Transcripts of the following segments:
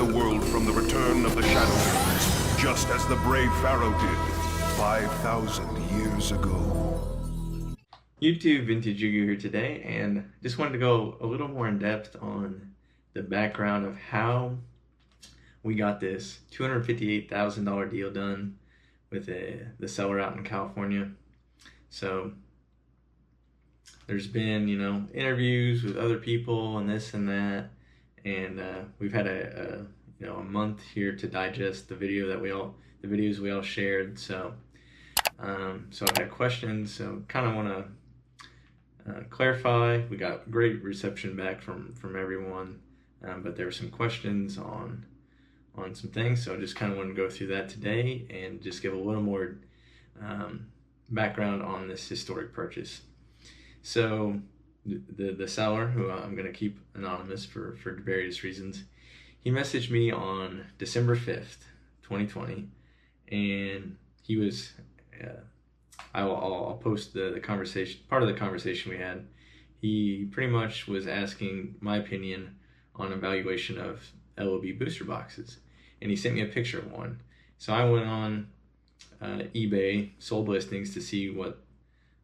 the world from the return of the Shadow Kings, just as the brave Pharaoh did 5,000 years ago. YouTube, Vintage Yugioh here today, and just wanted to go a little more in depth on the background of how we got this $258,000 deal done with the seller out in California. So there's been, interviews with other people and this and that, and we've had a month here to digest the videos we all shared. So I've had questions, so kind of want to clarify. We got great reception back from everyone, but there were some questions on some things, so I just kind of want to go through that today and just give a little more background on this historic purchase. So the seller, who I'm going to keep anonymous for various reasons, he messaged me on December 5th, 2020, and he was I'll post the conversation, part of the conversation we had. He pretty much was asking my opinion on evaluation of LOB booster boxes, and he sent me a picture of one. So I went on eBay sold listings to see what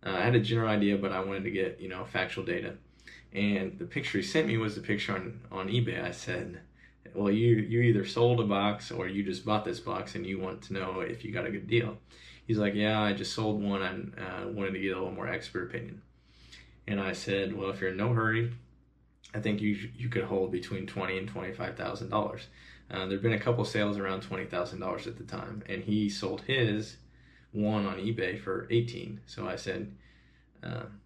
I had a general idea, but I wanted to get factual data. And the picture he sent me was the picture on eBay. I said, well, you either sold a box or you just bought this box and you want to know if you got a good deal. He's like, yeah, I just sold one and wanted to get a little more expert opinion. And I said, well, if you're in no hurry, I think you could hold between $20,000 and $25,000. There've been a couple sales around $20,000 at the time, and he sold his one on eBay for $18,000. So I said,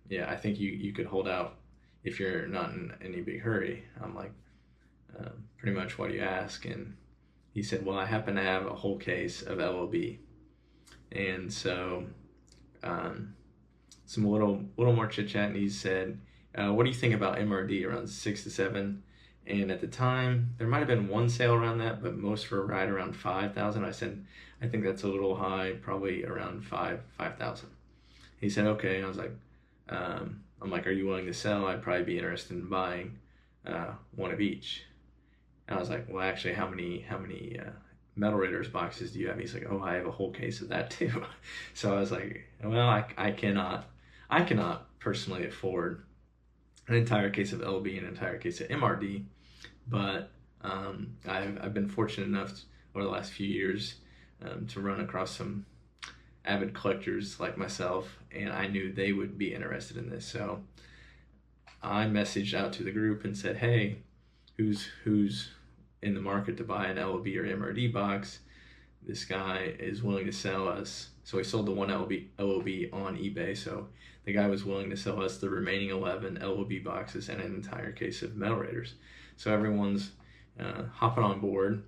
yeah, I think you could hold out if you're not in any big hurry. I'm like, pretty much what do you ask? And he said, well, I happen to have a whole case of LOB. And so some little more chit chat, and he said, what do you think about MRD around 6 to 7? And at the time there might have been one sale around that, but most were right around 5,000. I said, I think that's a little high, probably around 5,000. He said, okay. And I was like, I'm like, are you willing to sell? I'd probably be interested in buying one of each. And I was like, well, actually, how many Metal Raiders boxes do you have? He's like, oh, I have a whole case of that too. So I was like, well, I cannot personally afford an entire case of LB and an entire case of MRD, but I've been fortunate enough over the last few years to run across some avid collectors like myself, and I knew they would be interested in this. So I messaged out to the group and said, hey, who's in the market to buy an LOB or MRD box? This guy is willing to sell us. So he sold the one LOB on eBay. So the guy was willing to sell us the remaining 11 LOB boxes and an entire case of Metal Raiders. So everyone's hopping on board.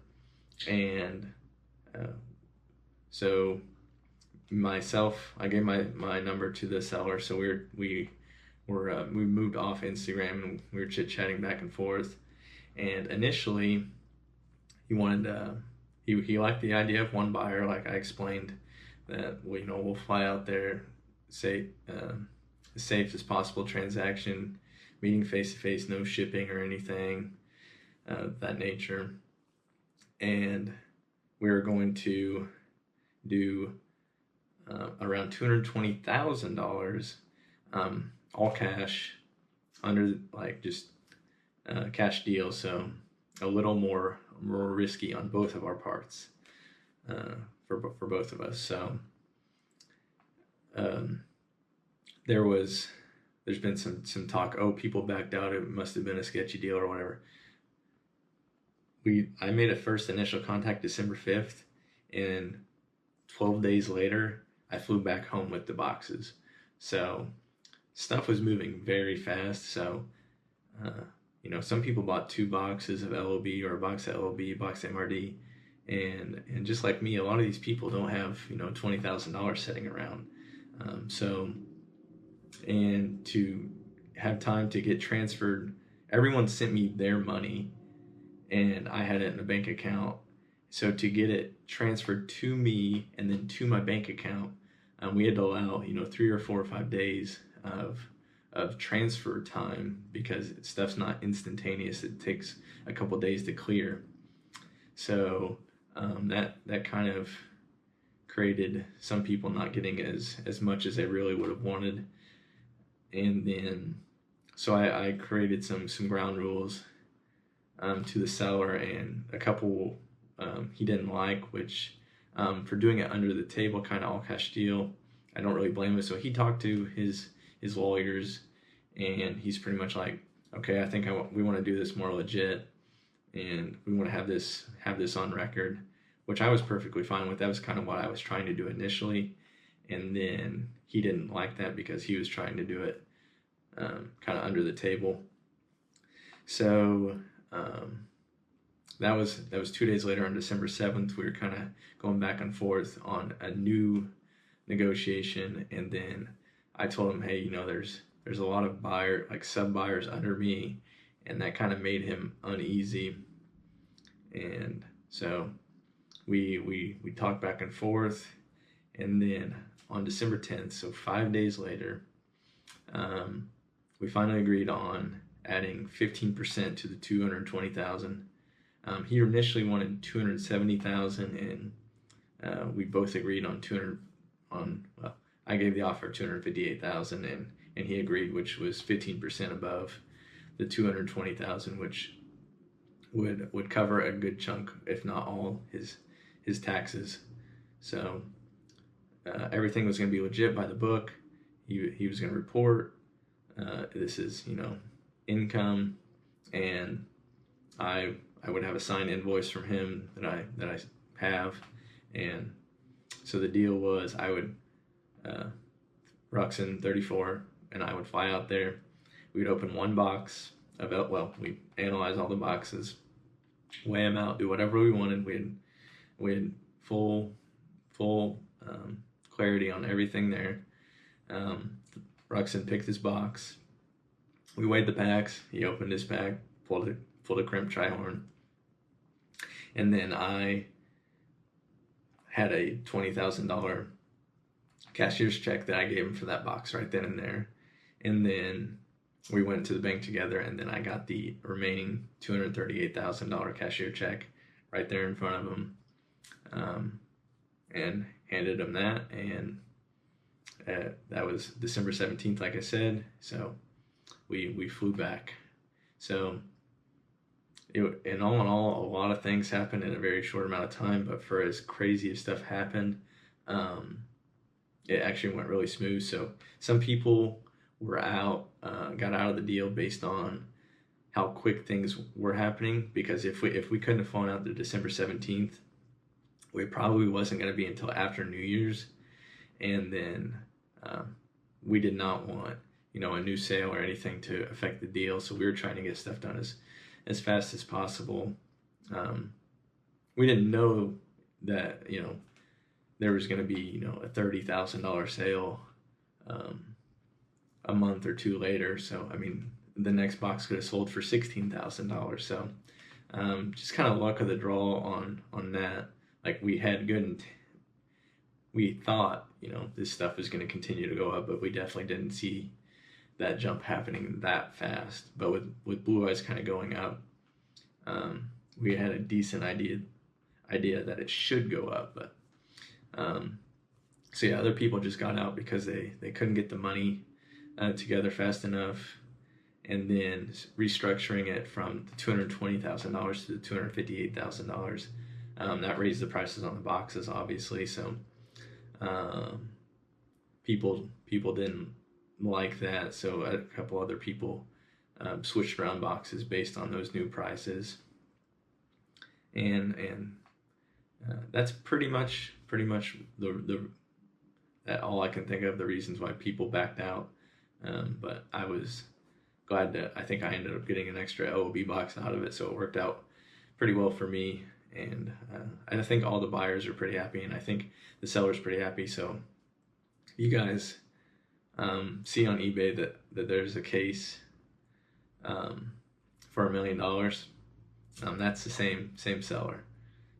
And so myself, I gave my number to the seller. So we moved off Instagram and we were chit-chatting back and forth. And initially, he wanted he liked the idea of one buyer, like I explained, that we'll fly out there, say as safe as possible transaction, meeting face to face, no shipping or anything of that nature, and we were going to do around $220,000 all cash, under just cash deal, so a little more risky on both of our parts for both of us. So there's been some talk, oh, people backed out, it must have been a sketchy deal or whatever. I made a first initial contact December 5th, and 12 days later I flew back home with the boxes. So stuff was moving very fast. So some people bought 2 boxes of LOB or a box of LOB, box of MRD, and just like me, a lot of these people don't have $20,000 sitting around. And to have time to get transferred, everyone sent me their money, and I had it in a bank account. So to get it transferred to me and then to my bank account, we had to allow 3 or 4 or 5 days of transfer time, because stuff's not instantaneous. It takes a couple days to clear. So that kind of created some people not getting as much as they really would have wanted. And then so I created some ground rules to the seller, and a couple he didn't like, which for doing it under the table, kind of all cash deal, I don't really blame him. So he talked to his lawyers, and he's pretty much like, okay, I think we want to do this more legit, and we want to have this on record, which I was perfectly fine with. That was kind of what I was trying to do initially, and then he didn't like that because he was trying to do it kind of under the table. So that was 2 days later, on December 7th. We were kind of going back and forth on a new negotiation, and then I told him, hey, there's a lot of sub buyers under me, and that kind of made him uneasy. And so we talked back and forth, and then on December 10th, so 5 days later, we finally agreed on adding 15% to the $220,000. He initially wanted $270,000, and we both agreed on I gave the offer of $258,000, and he agreed, which was 15% above the $220,000, which would cover a good chunk, if not all, his taxes. So everything was going to be legit by the book. He was going to report. This is income, and I would have a signed invoice from him that I have, and so the deal was I would Ruxin 34, and I would fly out there. We'd open one box of we analyze all the boxes, weigh them out, do whatever we wanted. We had full clarity on everything there. Ruxin picked his box. We weighed the packs. He opened his pack, pulled a crimp tri-horn, and then I had a $20,000 cashier's check that I gave him for that box right then and there. And then we went to the bank together, and then I got the remaining $238,000 cashier check right there in front of him, and handed him that. And that was December 17th, like I said. So we flew back. So in all, a lot of things happened in a very short amount of time, but for as crazy as stuff happened, it actually went really smooth. So some people were got out of the deal based on how quick things were happening, because if we couldn't have flown out to December 17th, we probably wasn't going to be until after New Year's. And then we did not want a new sale or anything to affect the deal, so we were trying to get stuff done as fast as possible. We didn't know that there was going to be a $30,000 sale a month or two later. So I mean, the next box could have sold for $16,000. So just kind of luck of the draw on that. Like, we had we thought this stuff is going to continue to go up, but we definitely didn't see that jump happening that fast. But with Blue Eyes kind of going up, we had a decent idea that it should go up. But so yeah, other people just got out because they couldn't get the money together fast enough. And then restructuring it from the $220,000 to the $258,000, that raised the prices on the boxes, obviously. So people didn't like that, so a couple other people switched around boxes based on those new prices, and that's pretty much that all I can think of, the reasons why people backed out. But I was glad that I think I ended up getting an extra LOB box out of it, so it worked out pretty well for me. And I think all the buyers are pretty happy, and I think the seller's pretty happy. So you guys see on eBay that there's a case for $1 million. That's the same seller.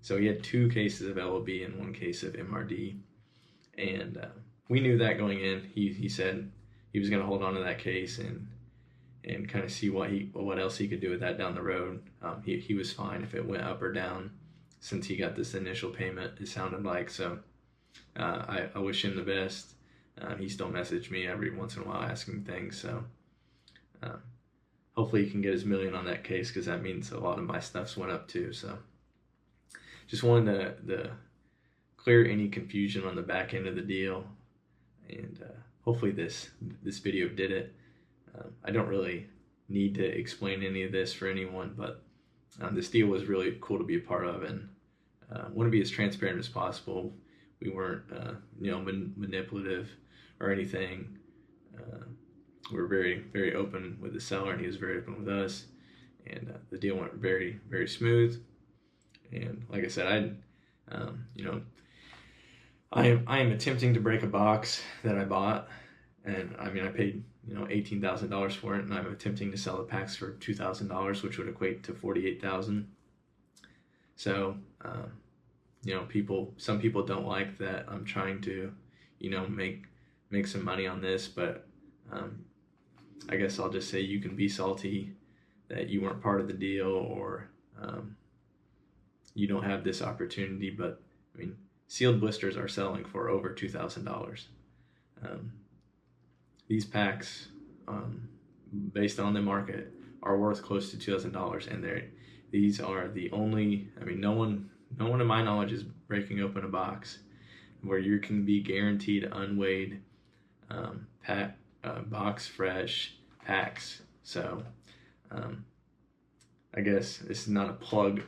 So he had 2 cases of LOB and 1 case of MRD, and we knew that going in. He said he was going to hold on to that case and kind of see what else he could do with that down the road. He was fine if it went up or down. since he got this initial payment, it sounded like. So I wish him the best. He still messaged me every once in a while asking things. So hopefully he can get his $1 million on that case, because that means a lot of my stuff's went up too. So just wanted to clear any confusion on the back end of the deal, and hopefully this video did it. I don't really need to explain any of this for anyone, but this deal was really cool to be a part of, and want to be as transparent as possible. We weren't manipulative or anything. We were very open with the seller, and he was very open with us, and the deal went very smooth. And like I said, I am attempting to break a box that I bought, and I paid $18,000 for it, and I'm attempting to sell the packs for $2,000, which would equate to $48,000. So some people don't like that I'm trying to make some money on this, but I guess I'll just say you can be salty that you weren't part of the deal, or you don't have this opportunity. But sealed blisters are selling for over $2,000. These packs, based on the market, are worth close to $2,000, and these are the only. No one to my knowledge is breaking open a box where you can be guaranteed unweighed, box fresh packs. So I guess this is not a plug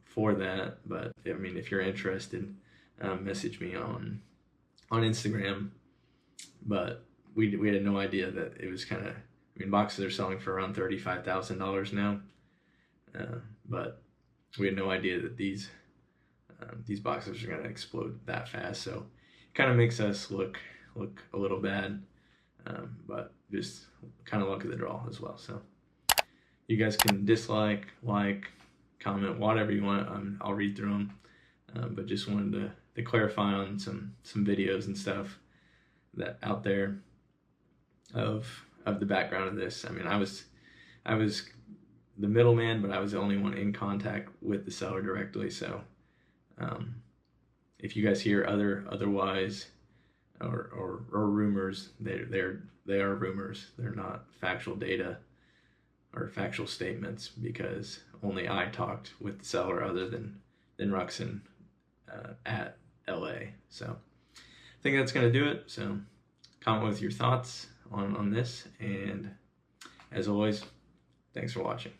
for that, but if you're interested, message me on Instagram. But we had no idea that it was kind of, boxes are selling for around $35,000 now, but we had no idea that these boxes are going to explode that fast. So it kind of makes us look a little bad, but just kind of luck of the draw as well. So you guys can dislike, like, comment, whatever you want. I'll read through them, but just wanted to clarify on some videos and stuff that out there of the background of this. I was the middleman, but I was the only one in contact with the seller directly. So if you guys hear otherwise or rumors, they are rumors. They're not factual data or factual statements, because only I talked with the seller other than Ruxin at LA. So I think that's going to do it. So comment with your thoughts on this, and as always, thanks for watching.